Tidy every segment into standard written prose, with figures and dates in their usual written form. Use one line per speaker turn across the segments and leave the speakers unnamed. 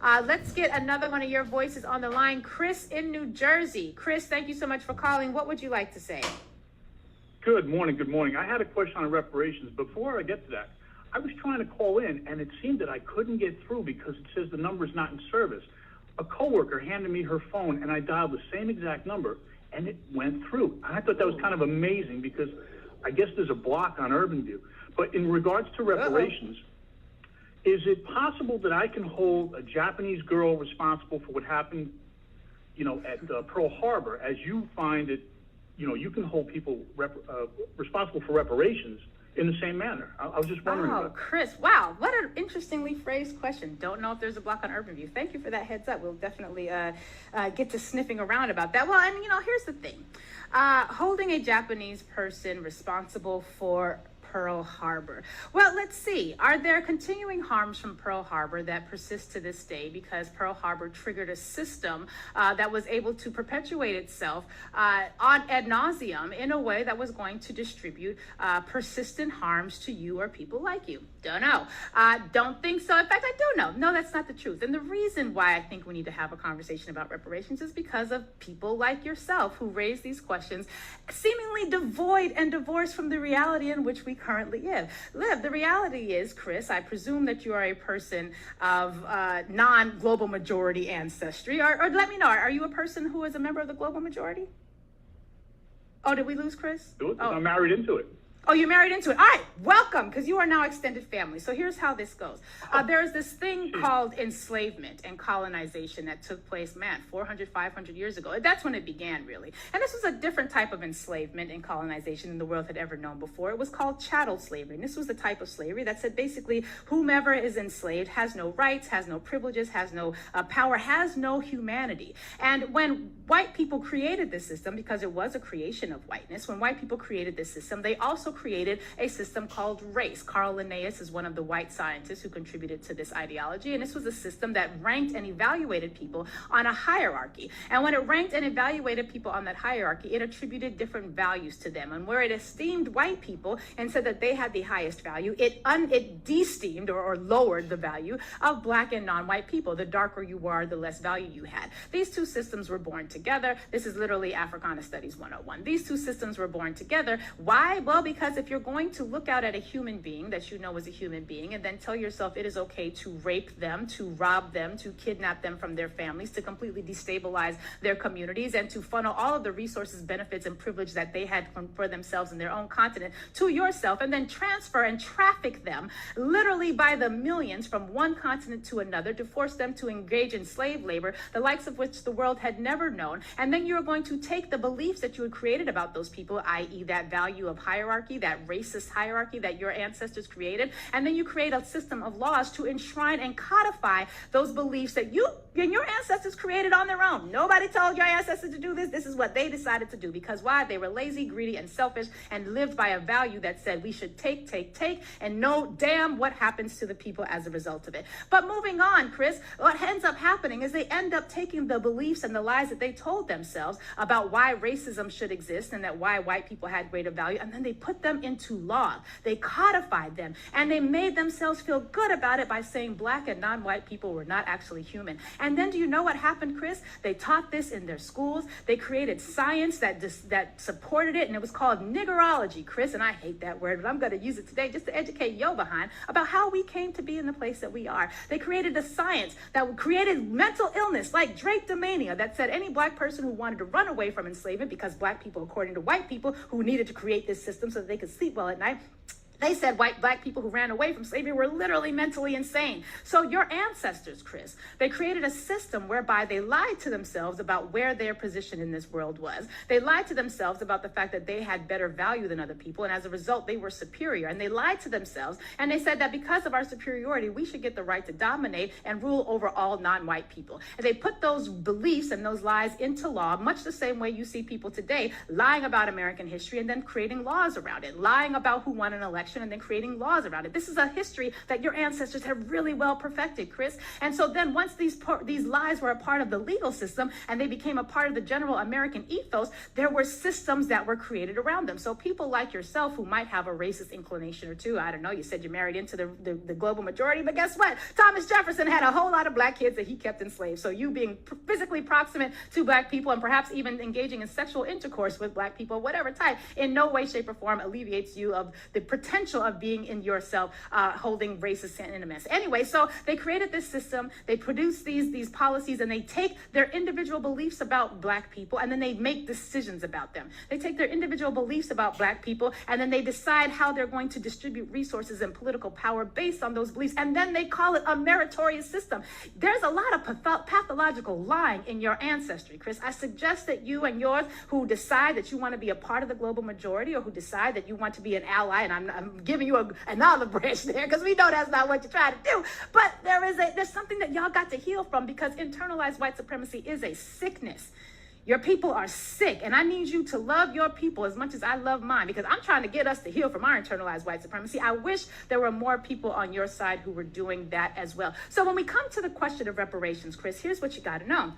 Let's get another one of your voices on the line. Chris in New Jersey. Chris, thank you so much for calling. What would you like to say?
Good morning. Good morning. I had a question on reparations. Before I get to that, I was trying to call in, and it seemed that I couldn't get through because it says the number's not in service. A coworker handed me her phone, and I dialed the same exact number, and it went through. And I thought that was kind of amazing because I guess there's a block on UrbanView. But in regards to reparations, is it possible that I can hold a Japanese girl responsible for what happened, at Pearl Harbor, as you find it, you can hold people responsible for reparations in the same manner? I was just wondering about that.
Chris, wow, what an interestingly phrased question. Don't know if there's a block on UrbanView. Thank you for that heads up. We'll definitely get to sniffing around about that. Well, and here's the thing. Holding a Japanese person responsible for Pearl Harbor. Well, let's see. Are there continuing harms from Pearl Harbor that persist to this day because Pearl Harbor triggered a system that was able to perpetuate itself ad nauseum in a way that was going to distribute persistent harms to you or people like you? Don't know. Don't think so. In fact, I do know. No, that's not the truth. And the reason why I think we need to have a conversation about reparations is because of people like yourself who raise these questions seemingly devoid and divorced from the reality in which we currently live. The reality is, Chris, I presume that you are a person of non-global majority ancestry, or let me know, are you a person who is a member of the global majority? Oh, did we lose Chris?
I'm married into it.
Oh, you're married into it. All right, welcome, because you are now extended family. So here's how this goes. There's this thing called enslavement and colonization that took place, 400, 500 years ago. That's when it began, really. And this was a different type of enslavement and colonization than the world had ever known before. It was called chattel slavery. And this was the type of slavery that said basically whomever is enslaved has no rights, has no privileges, has no power, has no humanity. And when white people created this system, because it was a creation of whiteness, when white people created this system, they also created a system called race. Carl Linnaeus is one of the white scientists who contributed to this ideology, and this was a system that ranked and evaluated people on a hierarchy. And when it ranked and evaluated people on that hierarchy, it attributed different values to them. And where it esteemed white people and said that they had the highest value, it desteemed or lowered the value of black and non-white people. The darker you were, the less value you had. These two systems were born together. This is literally Africana Studies 101. These two systems were born together. Why? Well, because if you're going to look out at a human being that you know is a human being and then tell yourself it is okay to rape them, to rob them, to kidnap them from their families, to completely destabilize their communities, and to funnel all of the resources, benefits, and privilege that they had for themselves in their own continent to yourself, and then transfer and traffic them literally by the millions from one continent to another to force them to engage in slave labor, the likes of which the world had never known. And then you're going to take the beliefs that you had created about those people, i.e. that value of hierarchy, that racist hierarchy that your ancestors created, and then you create a system of laws to enshrine and codify those beliefs that you and your ancestors created on their own. Nobody told your ancestors to do this. This is what they decided to do. Because why? They were lazy, greedy, and selfish, and lived by a value that said we should take, and know damn what happens to the people as a result of it. But moving on, Chris, what ends up happening is they end up taking the beliefs and the lies that they told themselves about why racism should exist and that why white people had greater value, and then they put them into law. They codified them, and they made themselves feel good about it by saying black and non-white people were not actually human. And then do you know what happened, Chris? They taught this in their schools. They created science that supported it, and it was called niggerology, Chris, and I hate that word, but I'm going to use it today just to educate yo behind about how we came to be in the place that we are. They created a science that created mental illness like drapetomania that said any black person who wanted to run away from enslavement, because black people, according to white people who needed to create this system so that they could sleep well at night, they said black people who ran away from slavery were literally mentally insane. So your ancestors, Chris, they created a system whereby they lied to themselves about where their position in this world was. They lied to themselves about the fact that they had better value than other people, and as a result, they were superior. And they lied to themselves, and they said that because of our superiority, we should get the right to dominate and rule over all non-white people. And they put those beliefs and those lies into law, much the same way you see people today lying about American history and then creating laws around it, lying about who won an election production and then creating laws around it. This is a history that your ancestors have really well perfected, Chris. And so then once these lies were a part of the legal system and they became a part of the general American ethos, there were systems that were created around them. So people like yourself who might have a racist inclination or two, I don't know, you said you married into the global majority, but guess what? Thomas Jefferson had a whole lot of black kids that he kept enslaved. So you being physically proximate to black people and perhaps even engaging in sexual intercourse with black people, whatever type, in no way, shape, or form alleviates you of the potential of being in yourself holding racist sentiments. Anyway, so they created this system, they produce these policies, and they take their individual beliefs about black people and then they make decisions about them. They take their individual beliefs about black people and then they decide how they're going to distribute resources and political power based on those beliefs, and then they call it a meritorious system. There's a lot of pathological lying in your ancestry, Chris. I suggest that you and yours who decide that you want to be a part of the global majority or who decide that you want to be an ally, and I'm giving you an olive branch there because we know that's not what you're trying to do, but there's something that y'all got to heal from, because internalized white supremacy is a sickness. Your people are sick, and I need you to love your people as much as I love mine, because I'm trying to get us to heal from our internalized white supremacy. I wish there were more people on your side who were doing that as well. So when we come to the question of reparations, Chris, here's what you got to know.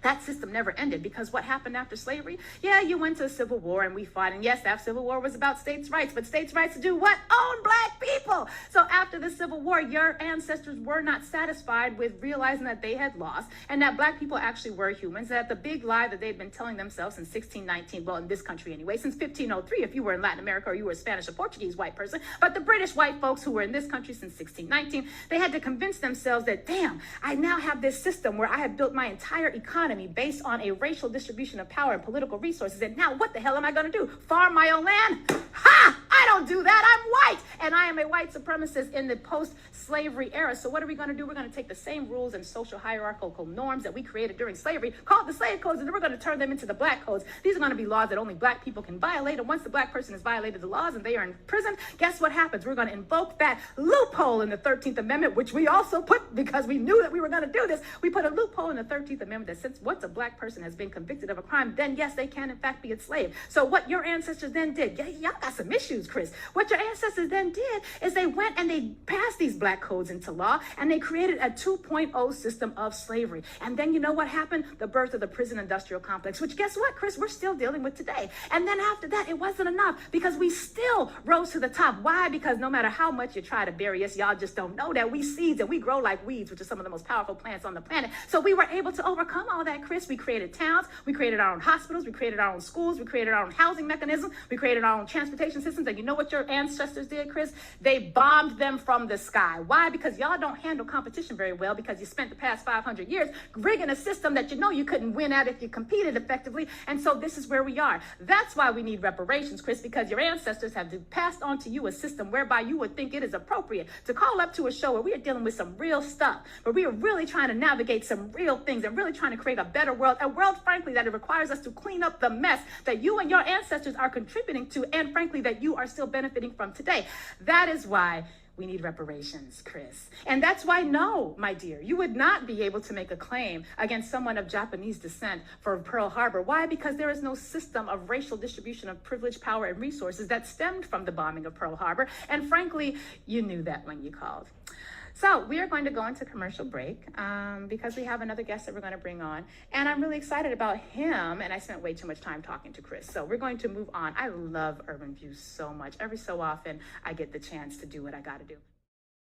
That system never ended, because what happened after slavery? Yeah, you went to a civil war and we fought. And yes, that civil war was about states' rights, but states' rights to do what? Own black people. So after the Civil War, your ancestors were not satisfied with realizing that they had lost and that black people actually were humans, that the big lie that they'd been telling themselves since 1619, well, in this country anyway, since 1503, if you were in Latin America or you were a Spanish or Portuguese white person, but the British white folks who were in this country since 1619, they had to convince themselves that, damn, I now have this system where I have built my entire economy based on a racial distribution of power and political resources. And now what the hell am I going to do? Farm my own land? Ha! I don't do that. I'm white. And I am a white supremacist in the post-slavery era. So what are we going to do? We're going to take the same rules and social hierarchical norms that we created during slavery, called the slave codes, and then we're going to turn them into the black codes. These are going to be laws that only black people can violate. And once the black person has violated the laws and they are in prison, guess what happens? We're going to invoke that loophole in the 13th Amendment, which we also put, because we knew that we were going to do this. We put a loophole in the 13th Amendment that says once a black person has been convicted of a crime, then yes, they can in fact be enslaved. So what your ancestors then did, y'all got some issues, Chris. What your ancestors then did is they went and they passed these black codes into law, and they created a 2.0 system of slavery. And then you know what happened? The birth of the prison industrial complex, which guess what, Chris, we're still dealing with today. And then after that, it wasn't enough, because we still rose to the top. Why? Because no matter how much you try to bury us, y'all just don't know that we seeds and we grow like weeds, which are some of the most powerful plants on the planet. So we were able to overcome all that, Chris. We created towns, we created our own hospitals, we created our own schools, we created our own housing mechanisms, we created our own transportation systems. And you know what your ancestors did, Chris? They bombed them from the sky. Why? Because y'all don't handle competition very well, because you spent the past 500 years rigging a system that you know you couldn't win at if you competed effectively. And so this is where we are. That's why we need reparations, Chris, because your ancestors have passed on to you a system whereby you would think it is appropriate to call up to a show where we are dealing with some real stuff, where we are really trying to navigate some real things and really trying to create a better world, a world, frankly, that it requires us to clean up the mess that you and your ancestors are contributing to, and frankly, that you are still benefiting from today. That is why we need reparations, Chris. And that's why, no, my dear, you would not be able to make a claim against someone of Japanese descent for Pearl Harbor. Why? Because there is no system of racial distribution of privilege, power, and resources that stemmed from the bombing of Pearl Harbor. And frankly, you knew that when you called. So we are going to go into commercial break because we have another guest that we're going to bring on. And I'm really excited about him. And I spent way too much time talking to Chris. So we're going to move on. I love Urban View so much. Every so often, I get the chance to do what I got to do.